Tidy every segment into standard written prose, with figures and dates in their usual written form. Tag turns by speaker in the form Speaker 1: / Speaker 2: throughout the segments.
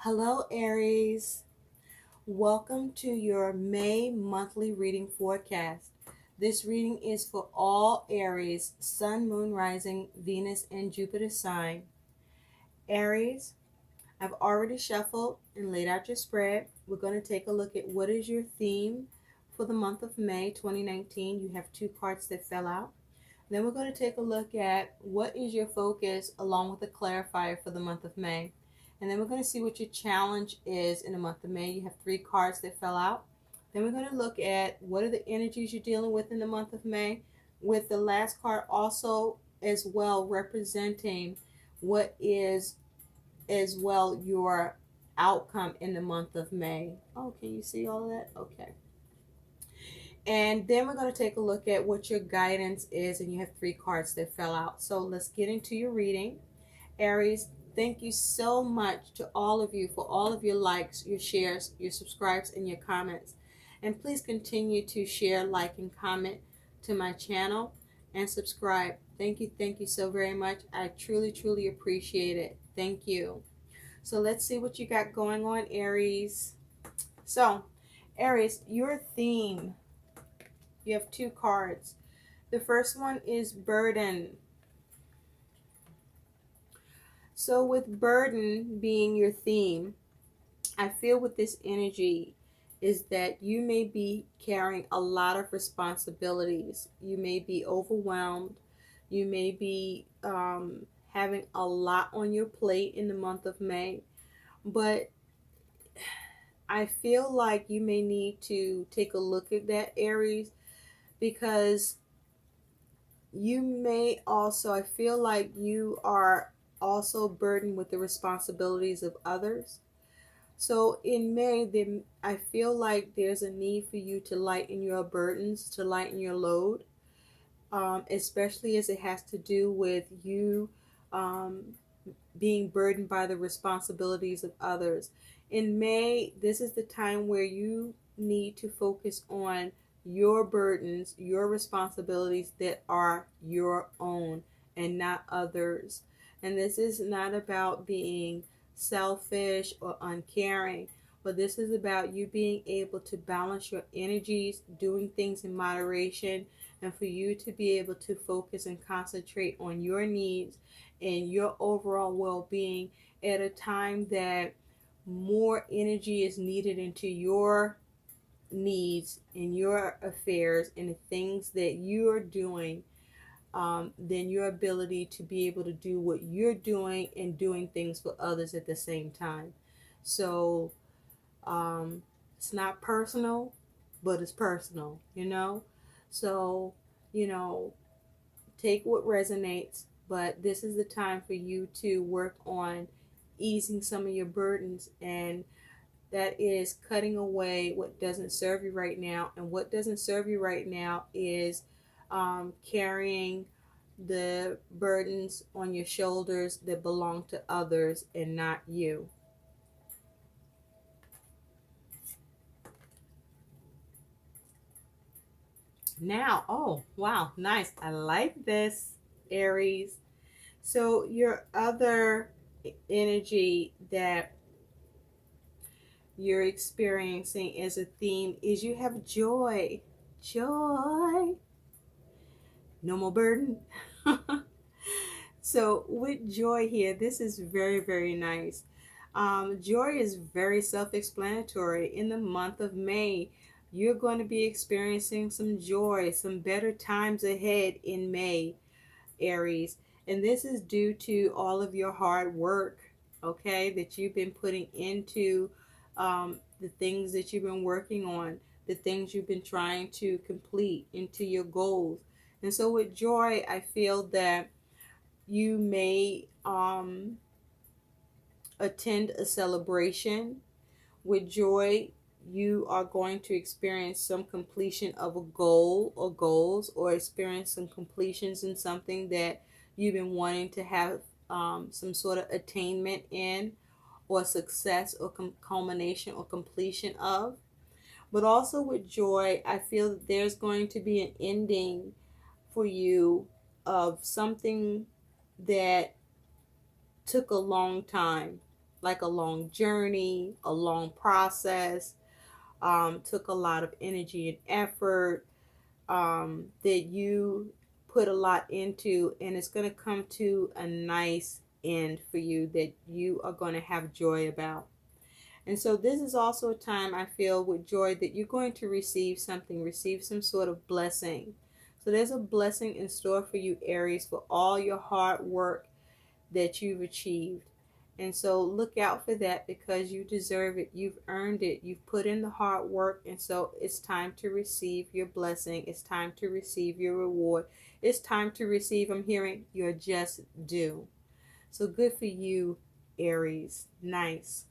Speaker 1: Hello, Aries. Welcome to your May monthly reading forecast. This reading is for all Aries, Sun, Moon, Rising, Venus, and Jupiter sign. Aries, I've already shuffled and laid out your spread. We're going to take a look at what is your theme for the month of May 2019. You have two cards that fell out. Then we're going to take a look at what is your focus along with a clarifier for the month of May. And then we're going to see what your challenge is in the month of May. You have three cards that fell out. Then we're going to look at what are the energies you're dealing with in the month of May, with the last card also as well representing what is as well your outcome in the month of May. Oh, can you see all of that? Okay. And then we're going to take a look at what your guidance is, and you have three cards that fell out. So let's get into your reading. Aries, thank you so much to all of you for all of your likes, your shares, your subscribes, and your comments. And please continue to share, like, and comment to my channel and subscribe. Thank you so very much. I truly appreciate it. Thank you. So let's see what you got going on, Aries. So, Aries, your theme, you have two cards. The first one is burden. So with burden being your theme, I feel with this energy is that you may be carrying a lot of responsibilities. You may be overwhelmed. You may be having a lot on your plate in the month of May. But I feel like you may need to take a look at that, Aries, because you may also, I feel like you are also burdened with the responsibilities of others. So in May, I feel like there's a need for you to lighten your burdens, to lighten your load, especially as it has to do with you um, being burdened by the responsibilities of others. In May, this is the time where you need to focus on your burdens, your responsibilities that are your own and not others. And this is not about being selfish or uncaring, but this is about you being able to balance your energies, doing things in moderation, and for you to be able to focus and concentrate on your needs and your overall well-being at a time that more energy is needed into your needs and your affairs and the things that you're doing than your ability to be able to do what you're doing and doing things for others at the same time. So it's not personal, but it's personal, you know? So, you know, take what resonates, but this is the time for you to work on easing some of your burdens, and that is cutting away what doesn't serve you right now. And what doesn't serve you right now is carrying the burdens on your shoulders that belong to others and not you. Now, oh, wow, nice. I like this, Aries. So your other energy that you're experiencing as a theme is you have joy. Joy. No more burden. So with joy here, this is very nice. Joy is very self-explanatory. In the month of May, you're going to be experiencing some joy, some better times ahead in May, Aries. And this is due to all of your hard work, okay, that you've been putting into the things that you've been working on, the things you've been trying to complete into your goals. And so with joy, I feel that you may attend a celebration. With joy, you are going to experience some completion of a goal or goals, or experience some completions in something that you've been wanting to have some sort of attainment in, or success, or culmination or completion of. But also with joy, I feel that there's going to be an ending for you of something that took a long time. like a long journey, a long process, took a lot of energy and effort, that you put a lot into, and it's going to come to a nice end for you that you are going to have joy about. And so this is also a time I feel with joy that you're going to receive something, receive some sort of blessing. So there's a blessing in store for you, Aries, for all your hard work that you've achieved. And so look out for that because you deserve it. You've earned it. You've put in the hard work. And so it's time to receive your blessing. It's time to receive your reward. It's time to receive, I'm hearing, your just due. So good for you, Aries. Nice.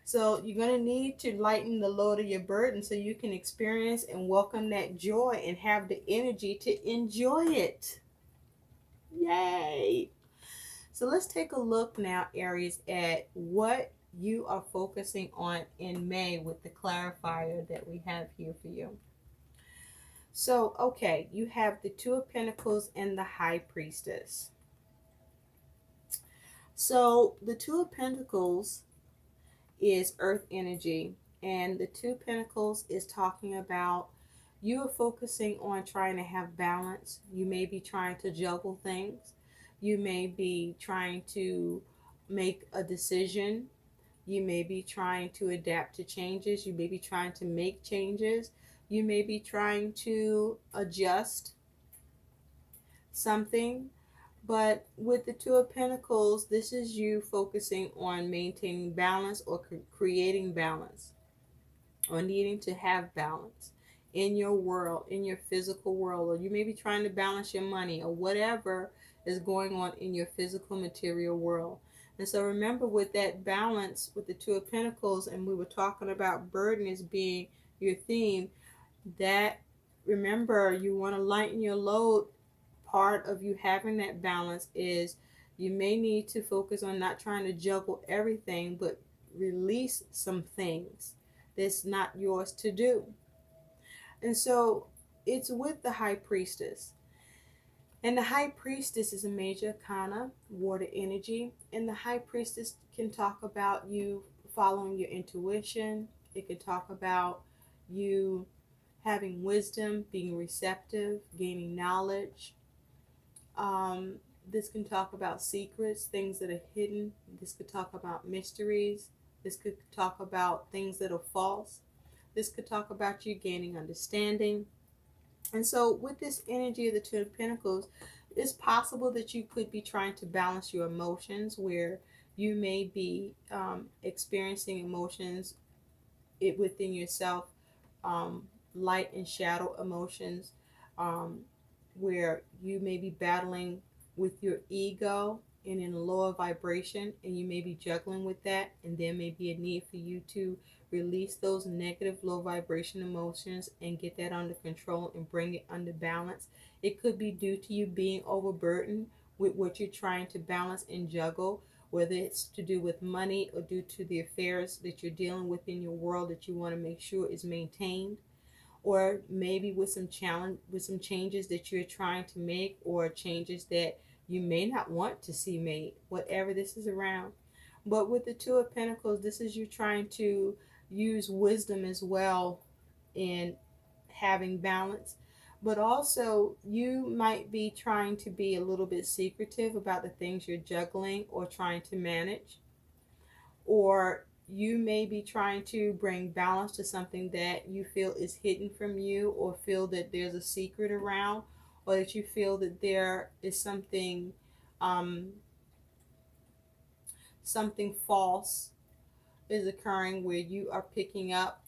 Speaker 1: So you're going to need to lighten the load of your burden so you can experience and welcome that joy and have the energy to enjoy it. Yay! So let's take a look now, Aries, at what you are focusing on in May with the clarifier that we have here for you. So, okay, you have the Two of Pentacles and the High Priestess. So the Two of Pentacles is earth energy, and the Two Pentacles is talking about you are focusing on trying to have balance. You may be trying to juggle things. You may be trying to make a decision. You may be trying to adapt to changes. You may be trying to make changes. You may be trying to adjust something. But with the Two of Pentacles, this is you focusing on maintaining balance or creating balance or needing to have balance in your world, in your physical world. Or you may be trying to balance your money or whatever is going on in your physical material world. And so remember, with that balance with the Two of Pentacles, and we were talking about burden as being your theme, that remember you want to lighten your load. Part of you having that balance is you may need to focus on not trying to juggle everything, but release some things that's not yours to do. And so it's with the High Priestess. And the High Priestess is a major arcana, water energy. And the High Priestess can talk about you following your intuition. It can talk about you having wisdom, being receptive, gaining knowledge. This can talk about secrets, things that are hidden. This could talk about mysteries. This could talk about things that are false. This could talk about you gaining understanding. And so with this energy of the Two of Pentacles, it's possible that you could be trying to balance your emotions, where you may be experiencing emotions within yourself, um, light and shadow emotions, um, where you may be battling with your ego and in a lower vibration, and you may be juggling with that, and there may be a need for you to release those negative low vibration emotions and get that under control and bring it under balance. It could be due to you being overburdened with what you're trying to balance and juggle, whether it's to do with money or due to the affairs that you're dealing with in your world that you want to make sure is maintained, or maybe with some challenge, with some changes that you're trying to make, or changes that you may not want to see made, whatever this is around. But with the Two of Pentacles, this is you trying to use wisdom as well in having balance. But also, you might be trying to be a little bit secretive about the things you're juggling or trying to manage. Or you may be trying to bring balance to something that you feel is hidden from you, or feel that there's a secret around, or that you feel that there is um, something false is occurring, where you are picking up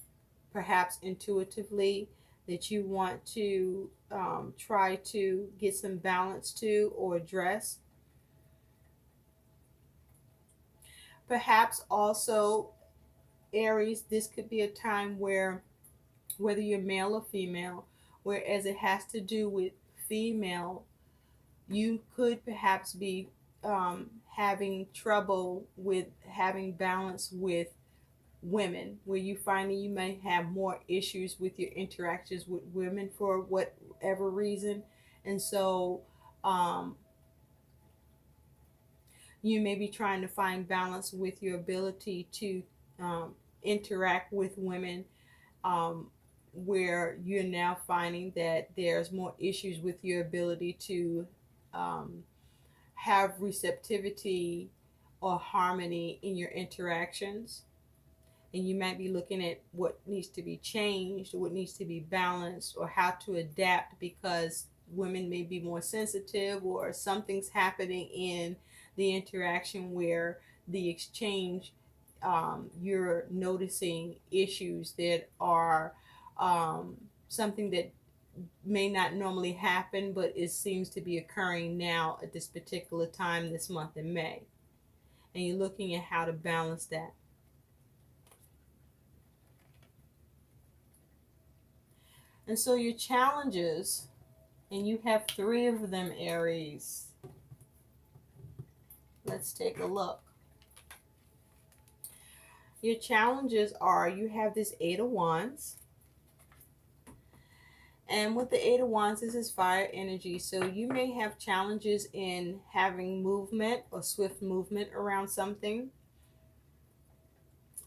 Speaker 1: perhaps intuitively that you want to try to get some balance to or address. Perhaps also, Aries, this could be a time where, whether you're male or female, whereas it has to do with female, you could perhaps be having trouble with having balance with women, where you find that you may have more issues with your interactions with women for whatever reason. And so um, You may be trying to find balance with your ability to interact with women, um, where you're now finding that there's more issues with your ability to um, have receptivity or harmony in your interactions. And you might be looking at what needs to be changed, what needs to be balanced, or how to adapt, because women may be more sensitive, or something's happening in the interaction where the exchange, you're noticing issues that are something that may not normally happen, but it seems to be occurring now at this particular time this month in May. And you're looking at how to balance that. And so your challenges, and you have 3 of them, Aries. Let's take a look. Your challenges are, you have this 8 of Wands. And with the 8 of Wands, this is fire energy. So you may have challenges in having movement or swift movement around something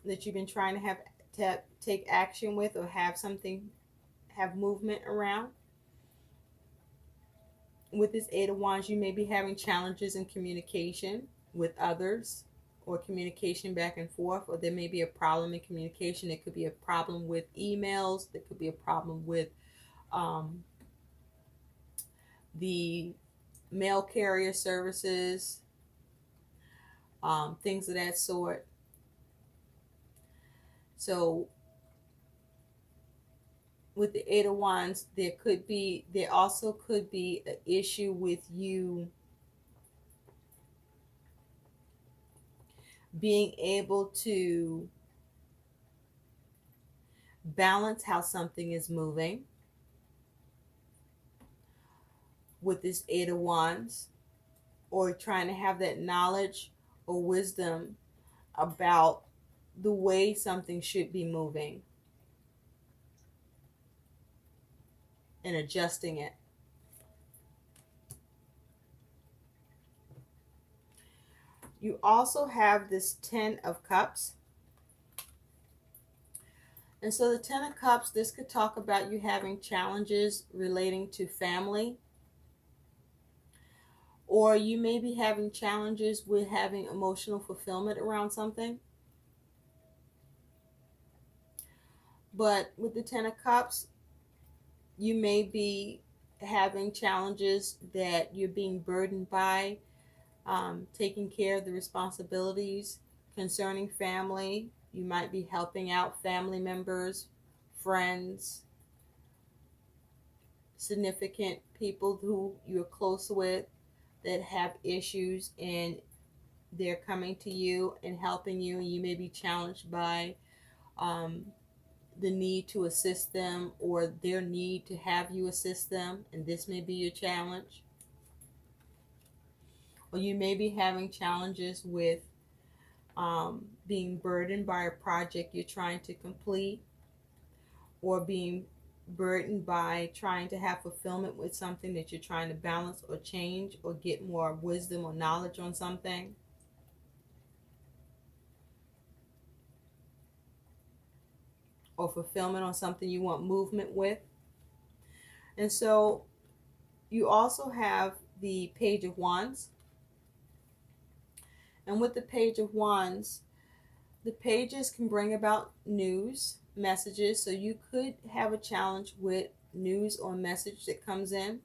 Speaker 1: that you've been trying to have to take action with, or have something, have movement around. With this 8 of Wands, you may be having challenges in communication with others, or communication back and forth, or there may be a problem in communication. It could be a problem with emails. There could be a problem with um, the mail carrier services, things of that sort. So with the 8 of Wands, there also could be an issue with you being able to balance how something is moving with this 8 of Wands, or trying to have that knowledge or wisdom about the way something should be moving and adjusting it. You also have this 10 of Cups. And so the 10 of Cups, this could talk about you having challenges relating to family, or you may be having challenges with having emotional fulfillment around something. But with the 10 of Cups, you may be having challenges that you're being burdened by, taking care of the responsibilities concerning family. You might be helping out family members, friends, significant people who you're close with that have issues, and they're coming to you and helping you. And you may be challenged by um, the need to assist them, or their need to have you assist them, and this may be your challenge. Or you may be having challenges with being burdened by a project you're trying to complete, or being burdened by trying to have fulfillment with something that you're trying to balance or change, or get more wisdom or knowledge on something. Or fulfillment on something you want movement with. And so you also have the Page of Wands. And with the Page of Wands, the pages can bring about news, messages. So you could have a challenge with news or message that comes in,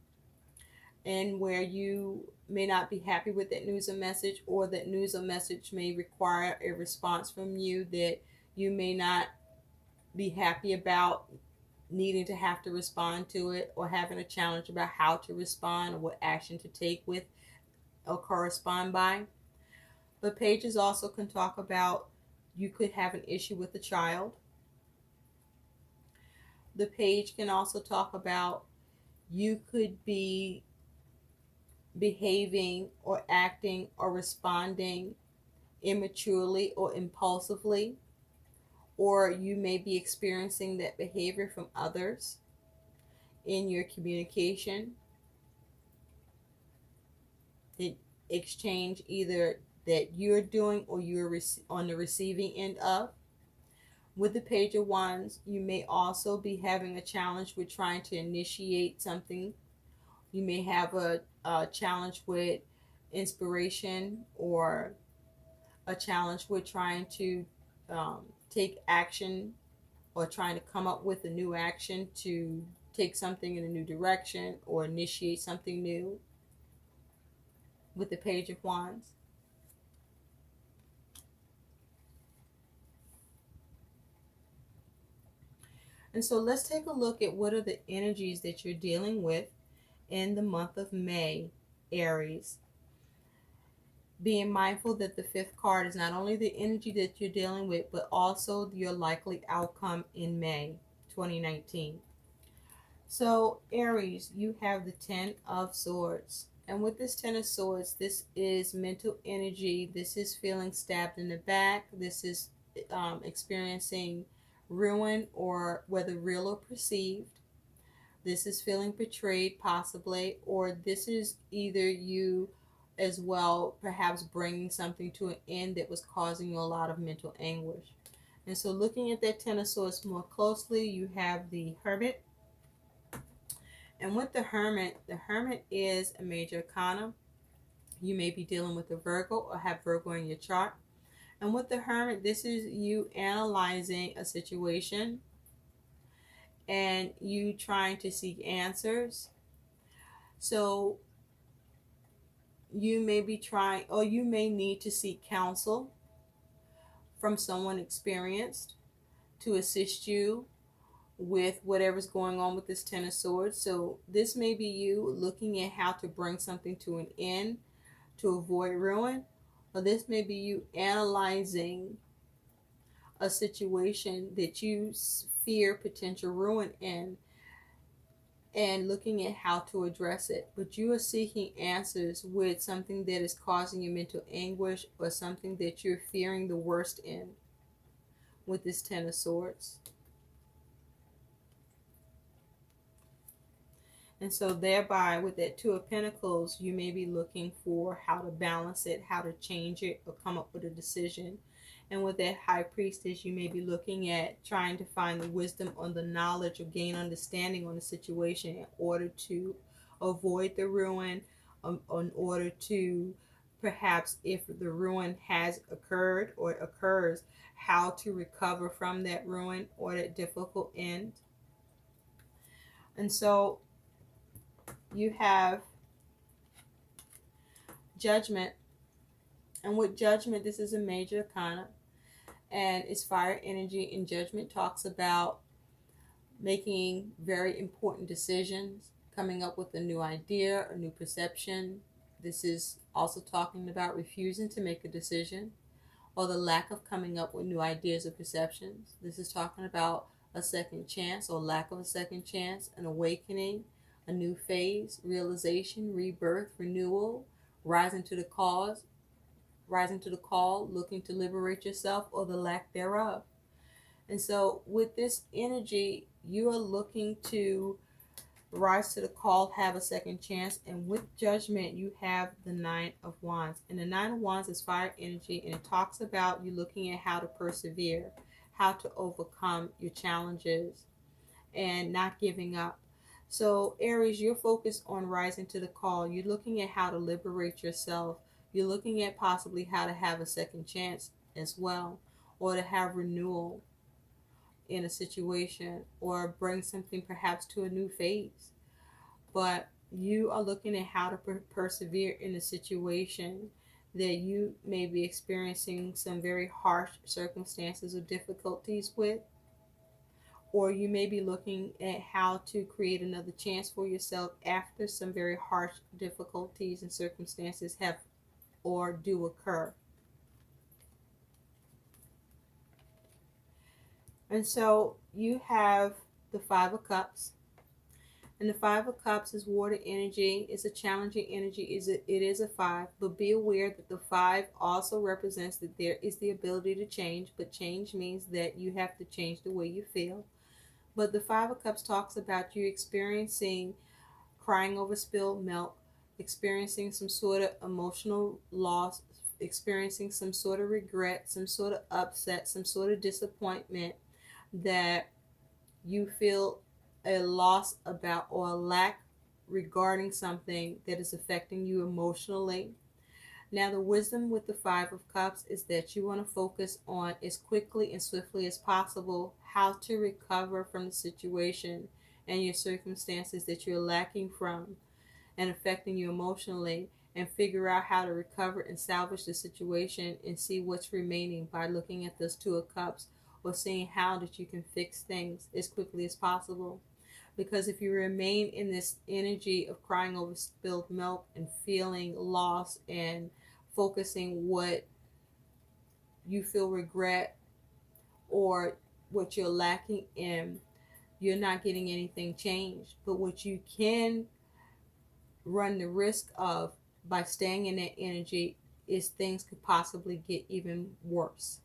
Speaker 1: and where you may not be happy with that news or message, or that news or message may require a response from you that you may not be happy about, needing to have to respond to it, or having a challenge about how to respond or what action to take with or correspond by. But pages also can talk about, you could have an issue with a child. The page can also talk about, you could be behaving or acting or responding immaturely or impulsively, or you may be experiencing that behavior from others in your communication. It exchange either that you're doing or you're on the receiving end of. With the Page of Wands, you may also be having a challenge with trying to initiate something. You may have a challenge with inspiration, or a challenge with trying to take action, or trying to come up with a new action to take something in a new direction or initiate something new with the Page of Wands. And so let's take a look at what are the energies that you're dealing with in the month of May, Aries. Being mindful that the fifth card is not only the energy that you're dealing with, but also your likely outcome in May 2019. So, Aries, you have the Ten of Swords. And with this Ten of Swords, this is mental energy. This is feeling stabbed in the back. This is experiencing ruin, or whether real or perceived. This is feeling betrayed, possibly, or this is either you as well, perhaps bringing something to an end that was causing you a lot of mental anguish. And so, looking at that Ten of Swords more closely, you have the Hermit. And with the Hermit is a major arcana. You may be dealing with a Virgo or have Virgo in your chart. And with the Hermit, this is you analyzing a situation and you trying to seek answers. So you may be trying, or you may need to seek counsel from someone experienced to assist you with whatever's going on with this Ten of Swords. So this may be you looking at how to bring something to an end to avoid ruin, or this may be you analyzing a situation that you fear potential ruin in and looking at how to address it. But you are seeking answers with something that is causing you mental anguish, or something that you're fearing the worst in with this Ten of Swords. And so thereby, with that Two of Pentacles, you may be looking for how to balance it, how to change it, or come up with a decision. And with that High Priestess, you may be looking at trying to find the wisdom or the knowledge or gain understanding on the situation in order to avoid the ruin, in order to perhaps, if the ruin has occurred or occurs, how to recover from that ruin or that difficult end. And so you have Judgment. And with Judgment, this is a major arcana, and it's fire energy. And Judgment talks about making very important decisions, coming up with a new idea, a new perception. This is also talking about refusing to make a decision, or the lack of coming up with new ideas or perceptions. This is talking about a second chance or lack of a second chance, an awakening, a new phase, realization, rebirth, renewal, rising to the cause, rising to the call, looking to liberate yourself, or the lack thereof. And so with this energy, you are looking to rise to the call, have a second chance. And with Judgment, you have the Nine of Wands. And the Nine of Wands is fire energy, and it talks about you looking at how to persevere, how to overcome your challenges, and not giving up. So Aries, you're focused on rising to the call. You're looking at how to liberate yourself. You're looking at possibly how to have a second chance as well, or to have renewal in a situation, or bring something perhaps to a new phase. But you are looking at how to persevere in a situation that you may be experiencing some very harsh circumstances or difficulties with. Or you may be looking at how to create another chance for yourself after some very harsh difficulties and circumstances have or do occur. And so you have the Five of Cups. And the Five of Cups is water energy. It's a challenging energy. It is a five. But be aware that the five also represents that there is the ability to change. But change means that you have to change the way you feel. But the Five of Cups talks about you experiencing crying over spilled milk, experiencing some sort of emotional loss, experiencing some sort of regret, some sort of upset, some sort of disappointment, that you feel a loss about or a lack regarding something that is affecting you emotionally. Now, the wisdom with the Five of Cups is that you want to focus on, as quickly and swiftly as possible, how to recover from the situation and your circumstances that you're lacking from and affecting you emotionally, and figure out how to recover and salvage the situation and see what's remaining by looking at those Two of Cups, or seeing how that you can fix things as quickly as possible. Because if you remain in this energy of crying over spilled milk and feeling lost and focusing what you feel regret or what you're lacking in, you're not getting anything changed. But what you can run the risk of by staying in that energy is things could possibly get even worse.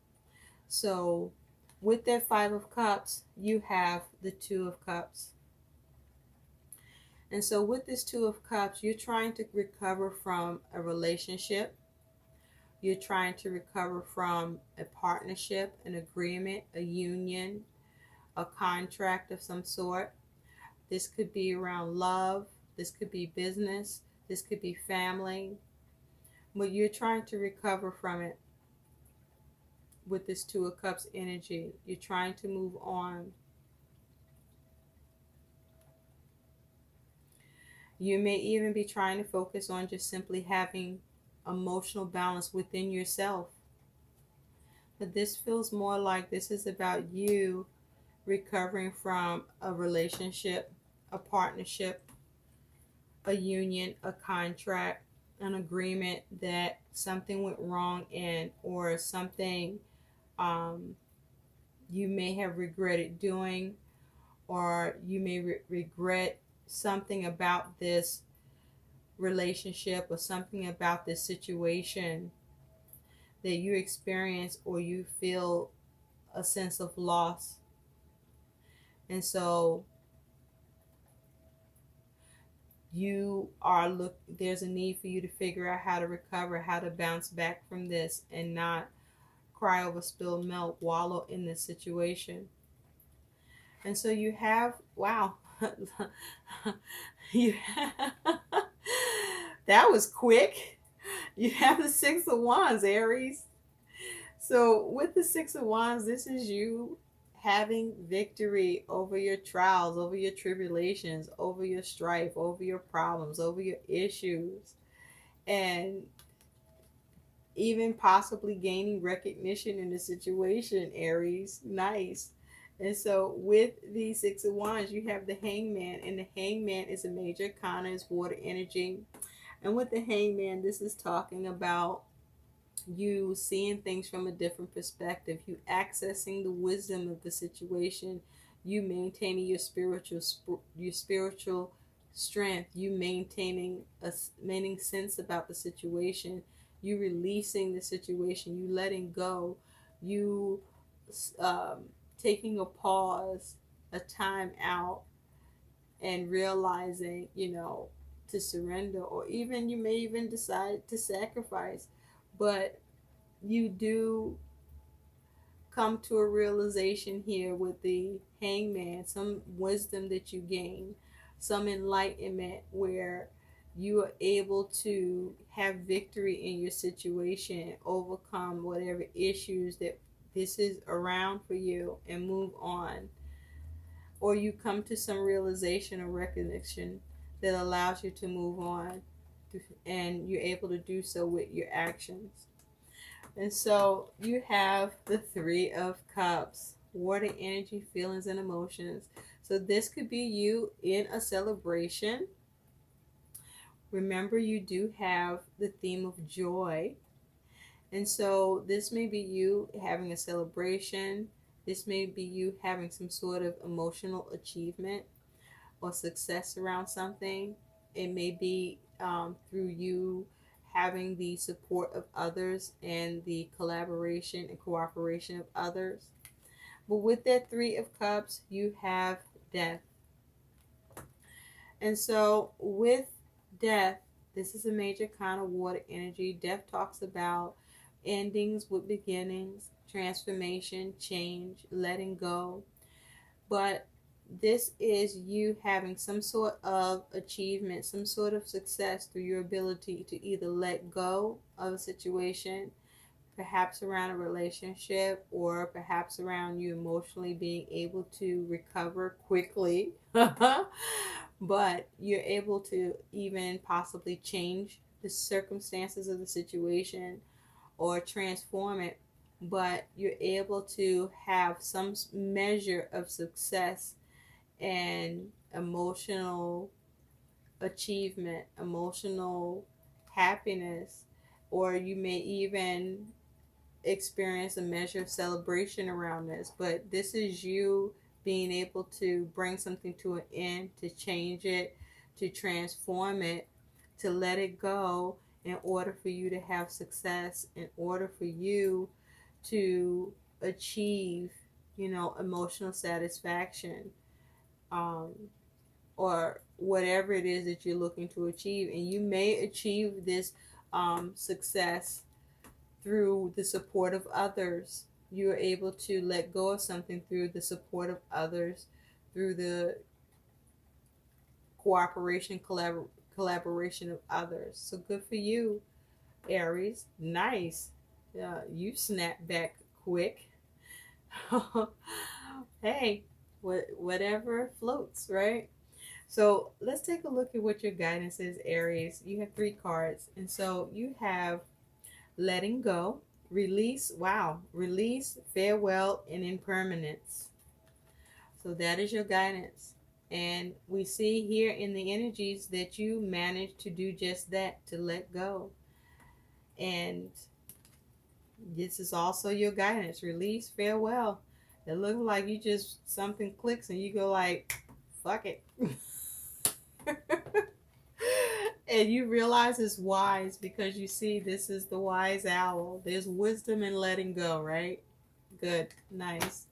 Speaker 1: So with that Five of Cups, you have the Two of Cups. And so with this Two of Cups, you're trying to recover from a relationship. You're trying to recover from a partnership, an agreement, a union, a contract of some sort. This could be around love. This could be business. This could be family. But you're trying to recover from it with this Two of Cups energy. You're trying to move on. You may even be trying to focus on just simply having emotional balance within yourself. But this feels more like this is about you recovering from a relationship, a partnership, a union, a contract, an agreement that something went wrong in, or something you may have regretted doing, or you may regret something about this relationship or something about this situation that you experience, or you feel a sense of loss. And so there's a need for you to figure out how to recover, how to bounce back from this and not cry over spilled milk, wallow in this situation. And so you have, wow, you have, that was quick. You have the Six of Wands, Aries. So with the Six of Wands, this is you having victory over your trials, over your tribulations, over your strife, over your problems, over your issues, and even possibly gaining recognition in the situation, Aries. Nice. And so with the Six of Wands, you have the Hangman, and the Hangman is a major arcana, is water energy. And with the Hangman, this is talking about you seeing things from a different perspective, you accessing the wisdom of the situation, you maintaining your spiritual strength, you maintaining sense about the situation, you releasing the situation, you letting go, you um, taking a pause, a time out, and realizing, to surrender, or even you may even decide to sacrifice. But you do come to a realization here with the Hangman, some wisdom that you gain, some enlightenment where you are able to have victory in your situation, overcome whatever issues that this is around for you, and move on. Or you come to some realization or recognition that allows you to move on, and you're able to do so with your actions. And so you have the Three of Cups, water energy, feelings, and emotions. So this could be you in a celebration. Remember, you do have the theme of joy. And so this may be you having a celebration. This may be you having some sort of emotional achievement or success around something. It may be through you having the support of others and the collaboration and cooperation of others. But with that Three of Cups, you have death. And so with death, this is a major kind of water energy. Death talks about endings with beginnings, transformation, change, letting go. But this is you having some sort of achievement, some sort of success through your ability to either let go of a situation, perhaps around a relationship, or perhaps around you emotionally being able to recover quickly. But you're able to even possibly change the circumstances of the situation or transform it. But you're able to have some measure of success and emotional achievement, emotional happiness, or you may even experience a measure of celebration around this. But this is you being able to bring something to an end, to change it, to transform it, to let it go in order for you to have success, in order for you to achieve, emotional satisfaction, um, or whatever it is that you're looking to achieve. And you may achieve this success through the support of others. You are able to let go of something through the support of others, through the cooperation, collaboration of others. So good for you, Aries. Nice. You snap back quick. Hey, whatever floats, right? So let's take a look at what your guidance is, Aries. You have 3 cards. And so you have letting go, release, wow, release, farewell, and impermanence. So that is your guidance. And we see here in the energies that you managed to do just that, to let go. And this is also your guidance, release, farewell. It looks like you just, something clicks and you go like, fuck it. And you realize it's wise because you see this is the wise owl. There's wisdom in letting go, right? Good. Nice.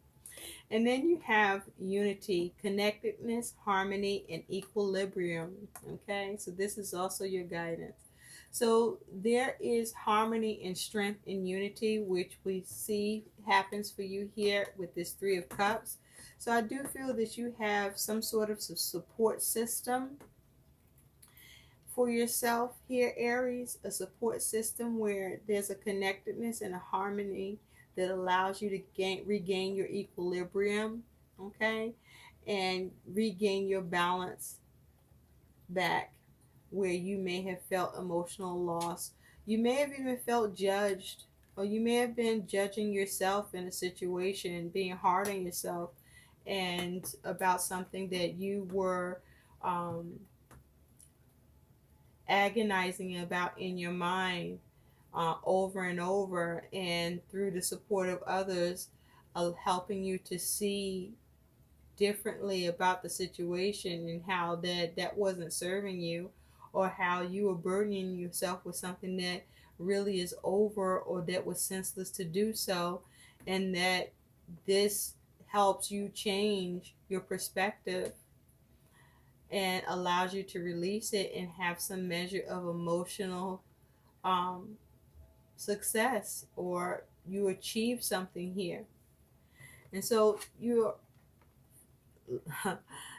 Speaker 1: And then you have unity, connectedness, harmony, and equilibrium. Okay, so this is also your guidance. So there is harmony and strength in unity, which we see happens for you here with this 3 of Cups. So I do feel that you have some sort of support system for yourself here, Aries, a support system where there's a connectedness and a harmony that allows you to regain your equilibrium, okay, and regain your balance back where you may have felt emotional loss. You may have even felt judged, or you may have been judging yourself in a situation, being hard on yourself, and about something that you were agonizing about in your mind over and over, and through the support of others, helping you to see differently about the situation and how that wasn't serving you, or how you were burdening yourself with something that really is over, or that was senseless to do so, and that this helps you change your perspective and allows you to release it and have some measure of emotional um, success, or you achieve something here. And so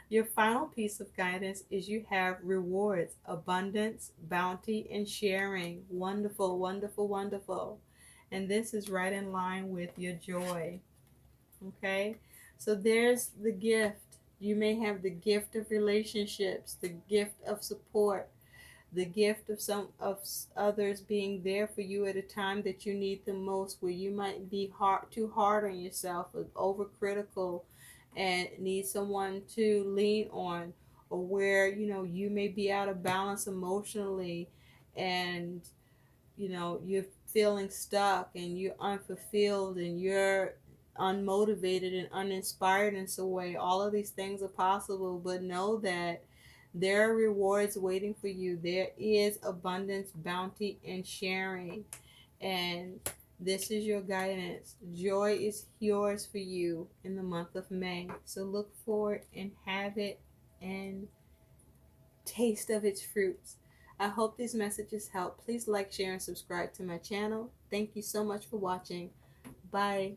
Speaker 1: your final piece of guidance is you have rewards, abundance, bounty, and sharing. Wonderful, wonderful, wonderful. And this is right in line with your joy. Okay? So there's the gift. You may have the gift of relationships, the gift of support, the gift of some of others being there for you at a time that you need the most, where you might be too hard on yourself, or overcritical, and need someone to lean on, or where you may be out of balance emotionally, and you're feeling stuck and you're unfulfilled and you're unmotivated and uninspired in some way. All of these things are possible, but know that there are rewards waiting for you. There is abundance, bounty, and sharing. And this is your guidance. Joy is yours for you in the month of May. So look for it and have it and taste of its fruits. I hope these messages help. Please like, share, and subscribe to my channel. Thank you so much for watching. Bye.